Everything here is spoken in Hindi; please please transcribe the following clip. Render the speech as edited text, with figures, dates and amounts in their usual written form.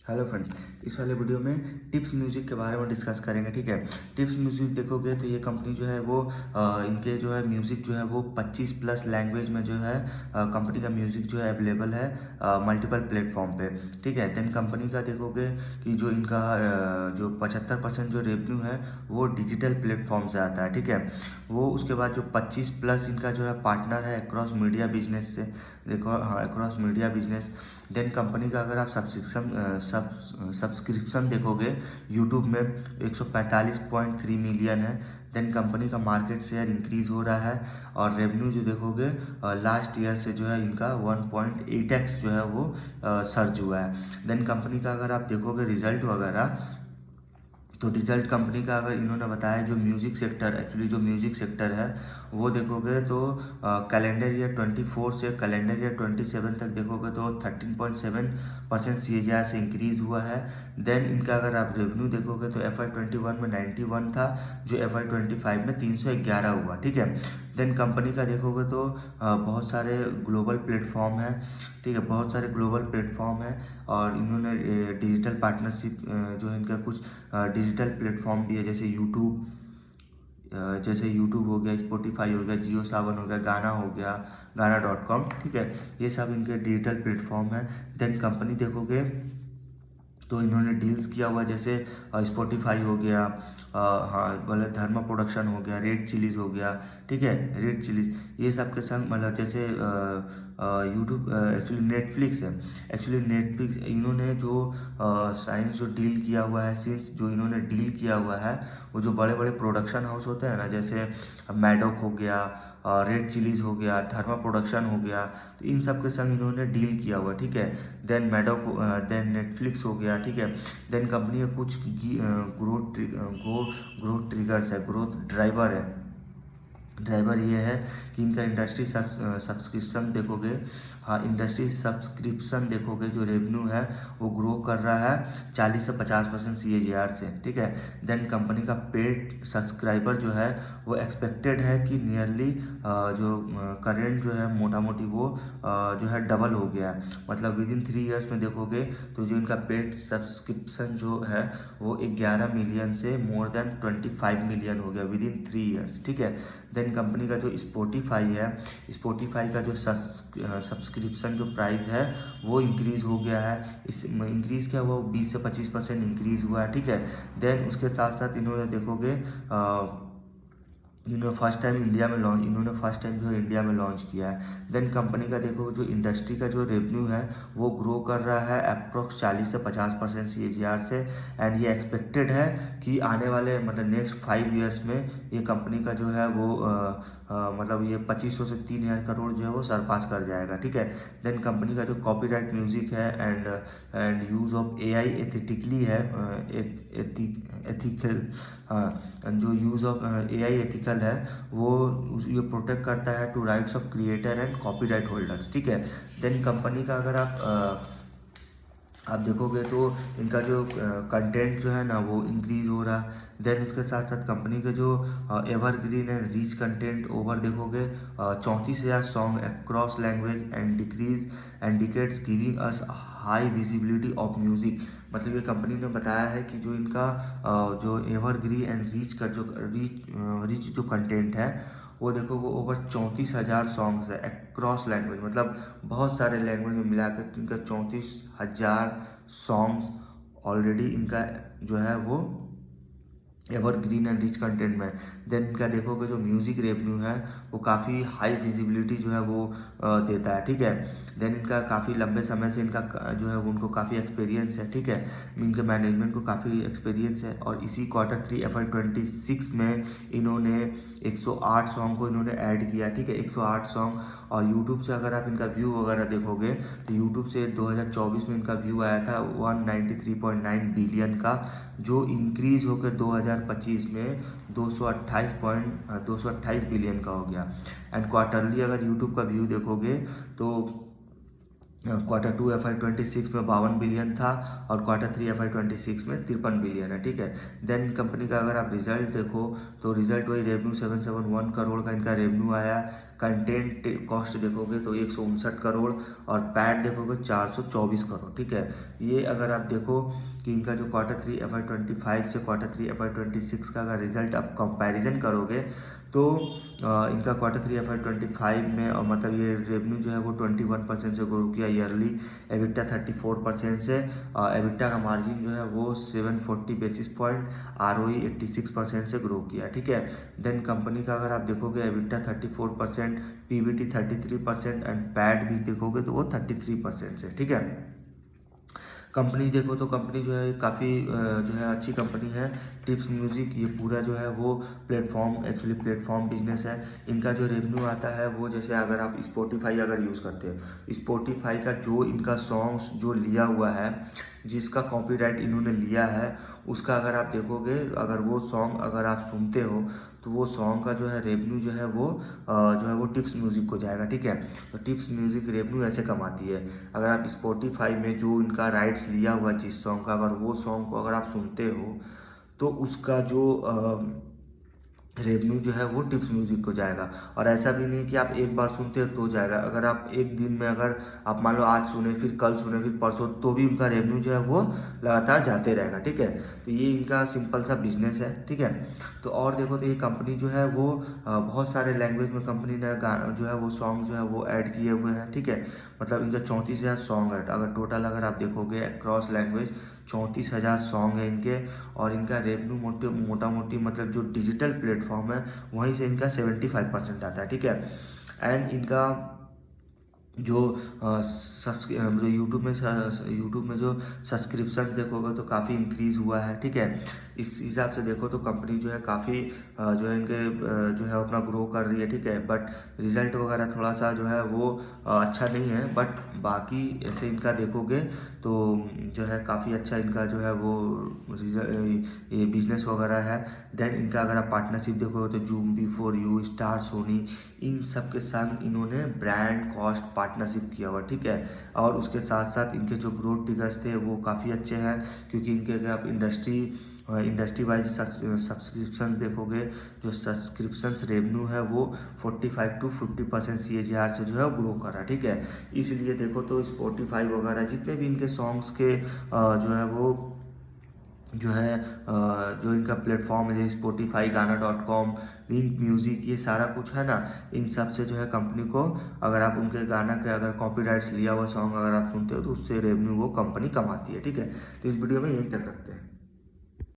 हेलो फ्रेंड्स, इस वाले वीडियो में टिप्स म्यूजिक के बारे में डिस्कस करेंगे। ठीक है, टिप्स म्यूजिक देखोगे तो ये कंपनी जो है वो इनके जो है म्यूजिक जो है वो 25 प्लस लैंग्वेज में जो है कंपनी का म्यूजिक जो है अवेलेबल है मल्टीपल प्लेटफॉर्म पे। ठीक है, देन कंपनी का देखोगे कि जो इनका जो 75% जो रेवेन्यू है वो डिजिटल प्लेटफॉर्म से आता है। ठीक है, वो उसके बाद जो 25 प्लस इनका जो है पार्टनर है अक्रॉस मीडिया बिजनेस से। देखो हाँ, across media business. Then company का अगर आप सब्सक्रिप्शन देखोगे यूट्यूब में 145.3 मिलियन है। देन कंपनी का मार्केट शेयर इंक्रीज हो रहा है और रेवेन्यू जो देखोगे लास्ट ईयर से जो है इनका 1.8x जो है वो सर्ज हुआ है। देन कंपनी का अगर आप देखोगे रिजल्ट वगैरह, तो रिजल्ट कंपनी का अगर इन्होंने बताया जो म्यूज़िक सेक्टर, एक्चुअली जो म्यूज़िक सेक्टर है वो देखोगे तो कैलेंडर ईयर 24 से कैलेंडर ईयर 27 तक देखोगे तो 13.7% CAGR से इंक्रीज़ हुआ है। देन इनका अगर आप रेवेन्यू देखोगे तो FY21 में 91 था, जो FY25 में 311 हुआ। ठीक है, देन कंपनी का देखोगे तो बहुत सारे ग्लोबल प्लेटफॉर्म है। ठीक है, बहुत सारे ग्लोबल प्लेटफॉर्म है और इन्होंने डिजिटल पार्टनरशिप जो है इनका कुछ डिजिटल प्लेटफॉर्म भी है, जैसे यूट्यूब हो गया, स्पॉटिफाई हो गया, जियो सावन हो गया, गाना हो गया, गाना.com। ठीक है, ये सब इनके डिजिटल प्लेटफॉर्म है। देन कंपनी देखोगे तो इन्होंने डील्स किया हुआ, जैसे स्पॉटिफाई हो गया, हाँ मतलब धर्मा प्रोडक्शन हो गया, रेड चिलीज हो गया। ठीक है, रेड चिलीज ये सब के संग मतलब जैसे यूट्यूब, एक्चुअली नेटफ्लिक्स है। एक्चुअली नेटफ्लिक्स इन्होंने जो साइंस जो डील किया हुआ है, सिंस जो इन्होंने डील किया हुआ है वो जो बड़े बड़े प्रोडक्शन हाउस होते हैं ना, जैसे मैडोक हो गया, रेड चिलीज हो गया, धर्मा प्रोडक्शन हो गया, तो इन सब के संग इन्होंने डील किया हुआ। ठीक है, देन मैडोक, देन नेटफ्लिक्स हो गया। ठीक है, देन कंपनी का कुछ ग्रोथ ट्रिगर्स है, ग्रोथ ड्राइवर ये है कि इनका इंडस्ट्री सब्सक्रिप्शन देखोगे, हाँ इंडस्ट्री सब्सक्रिप्शन देखोगे जो रेवेन्यू है वो ग्रो कर रहा है 40 से 50% CAGR से। ठीक है, देन कंपनी का पेड सब्सक्राइबर जो है वो एक्सपेक्टेड है कि नियरली जो करेंट जो है मोटा मोटी वो जो है डबल हो गया है। मतलब विद इन 3 ईयर्स में देखोगे तो जो इनका पेड सब्सक्रिप्शन जो है वो 11 मिलियन से मोर देन 25 मिलियन हो गया विद इन 3 ईयर्स। ठीक है, देन कंपनी का जो स्पॉटिफाई है, स्पॉटिफाई का जो सब्सक्रिप्शन जो प्राइस है वो इंक्रीज़ हो गया है। इस इंक्रीज़ क्या हुआ, 20 से 25% इंक्रीज़ हुआ है। ठीक है, देन उसके साथ साथ इन्होंने देखोगे इन्होंने फर्स्ट टाइम जो है इंडिया में लॉन्च किया है। देन कंपनी का देखो जो इंडस्ट्री का जो रेवेन्यू है वो ग्रो कर रहा है अप्रॉक्स 40 से 50% CAGR से। एंड ये एक्सपेक्टेड है कि आने वाले मतलब नेक्स्ट 5 ईयर्स में ये कंपनी का जो है वो मतलब ये 2500 से 3000 करोड़ जो है वो सरपास कर जाएगा। ठीक है, देन कंपनी का जो कॉपीराइट म्यूजिक है and use of AI ethically है, एथिकल, हाँ जो यूज़ ऑफ AI एथिकल है वो ये प्रोटेक्ट करता है to rights of creator and copyright holders. ठीक है, देन कंपनी का अगर आप देखोगे तो इनका जो कंटेंट जो है ना वो इंक्रीज हो रहा। देन उसके साथ साथ कंपनी के जो evergreen and reach content over देखोगे 34,000 song across language and decades giving us high visibility of music. मतलब ये कंपनी ने बताया है कि जो इनका जो एवरग्रीन एंड रीच जो कंटेंट है वो देखो वो ओवर 34,000 सॉन्ग्स है अक्रॉस लैंग्वेज, मतलब बहुत सारे लैंग्वेज में मिलाकर इनका 34,000 सॉन्ग्स ऑलरेडी इनका जो है वो एवरग्रीन एंड रिच कंटेंट में। देन इनका देखोगे जो म्यूजिक रेवेन्यू है वो काफ़ी हाई विजिबिलिटी जो है वो देता है। ठीक है, देन इनका काफ़ी लंबे समय से इनका जो है वो उनको काफ़ी एक्सपीरियंस है। ठीक है, इनके मैनेजमेंट को काफ़ी एक्सपीरियंस है और इसी Q3 FY26 में इन्होंने 108 सॉन्ग को इन्होंने ऐड किया। ठीक है, 108 सॉन्ग। और यूट्यूब से अगर आप इनका व्यू वगैरह देखोगे तो यूट्यूब से 2024 में इनका व्यू आया था 193.9 बिलियन का, जो इंक्रीज होकर 2025 में 228 बिलियन का हो गया। एंड क्वार्टरली अगर यूट्यूब का व्यू देखोगे तो Q2 FY26 में 52 बिलियन था और Q3 FY26 में 53 बिलियन है, ठीक है। देन कंपनी का अगर आप रिजल्ट देखो तो रिजल्ट वही रेवेन्यू 771 करोड़ का इनका रेवेन्यू आया। कंटेंट कॉस्ट देखोगे तो 159 करोड़ और पैट देखोगे 424 करोड़, ठीक है। ये अगर आप देखो कि इनका जो Q3 FY25 से Q3 FY26 का अगर रिजल्ट आप कंपैरिजन करोगे तो इनका Q3 FY25 में मतलब ये रेवेन्यू जो है वो 21% से ग्रो किया ईयरली, एबिटा 34% से, एबिटा का मार्जिन जो है वो 740 बेसिस पॉइंट, ROE 86% से ग्रो किया, ठीक है। देन कंपनी का अगर आप देखोगे एबिटा 34%, PBT 33% एंड पैट भी देखोगे तो वो 33% से, ठीक है। कंपनी देखो तो कंपनी जो है काफ़ी जो है अच्छी कंपनी है। टिप्स म्यूज़िक ये पूरा जो है वो प्लेटफॉर्म, एक्चुअली प्लेटफॉर्म बिजनेस है। इनका जो रेवेन्यू आता है वो जैसे अगर आप स्पॉटिफाई अगर यूज़ करते हैं, स्पॉटिफाई का जो इनका सॉन्ग्स जो लिया हुआ है, जिसका कॉपीराइट इन्होंने लिया है, उसका अगर आप देखोगे, अगर वो सॉन्ग अगर आप सुनते हो तो वो सॉन्ग का जो है रेवेन्यू जो है वो टिप्स म्यूज़िक को जाएगा, ठीक है। तो टिप्स म्यूज़िक रेवेन्यू ऐसे कमाती है। अगर आप स्पॉटिफाई में जो इनका राइट्स लिया हुआ जिस सॉन्ग का, अगर वो सॉन्ग को अगर आप सुनते हो तो उसका जो रेवेन्यू जो है वो टिप्स म्यूजिक को जाएगा। और ऐसा भी नहीं कि आप एक बार सुनते हो तो जाएगा, अगर आप एक दिन में अगर आप मान लो आज सुने, फिर कल सुने, फिर परसों, तो भी उनका रेवेन्यू जो है वो लगातार जाते रहेगा, ठीक है। तो ये इनका सिंपल सा बिजनेस है, ठीक है। तो और देखो तो ये कंपनी जो है वो बहुत सारे लैंग्वेज में कंपनी ने जो है वो सॉन्ग जो है वो ऐड किए हुए हैं, ठीक है। मतलब इनका 34,000 सॉन्ग है, अगर टोटल अगर आप देखोगे अक्रॉस लैंग्वेज 34,000 सॉन्ग है इनके। और इनका रेवेन्यू मोटा मोटी मतलब जो डिजिटल प्लेटफॉर्म है वहीं से इनका 75% आता है, ठीक है। एंड इनका जो जो यूट्यूब में जो सब्सक्रिप्शन देखोगे तो काफ़ी इंक्रीज़ हुआ है, ठीक है। इस हिसाब से देखो तो कंपनी जो है काफ़ी जो है इनके जो है अपना ग्रो कर रही है, ठीक है। बट रिजल्ट वगैरह थोड़ा सा जो है वो अच्छा नहीं है, बट बाकी ऐसे इनका देखोगे तो जो है काफ़ी अच्छा इनका जो है वो ये बिजनेस वगैरह है। देन इनका अगर आप पार्टनरशिप देखोगे तो जूम B4U, स्टार, सोनी, इन सब के संग इन्होंने ब्रांड कॉस्ट पार्टनरशिप किया हुआ, ठीक है। और उसके साथ साथ इनके जो ग्रोथ फिगर्स थे वो काफ़ी अच्छे हैं, क्योंकि इनके अगर आप इंडस्ट्री वाइज सब्सक्रिप्शन देखोगे, जो सब्सक्रिप्शंस रेवेन्यू है वो 45 to 50% CAGR से जो है ग्रो कर रहा है, ठीक है। इसलिए देखो तो स्पॉटिफाई वगैरह जितने भी इनके सॉन्ग्स के जो है वो जो है जो इनका प्लेटफॉर्म है जैसे स्पॉटिफाई, गाना.com, विंक म्यूज़िक, ये सारा कुछ है ना, इन सब से जो है कंपनी को, अगर आप उनके गाना के अगर कॉपीराइट्स लिया हुआ सॉन्ग अगर आप सुनते हो तो उससे रेवेन्यू वो कंपनी कमाती है, ठीक है। तो इस वीडियो में यहीं तक रखते हैं।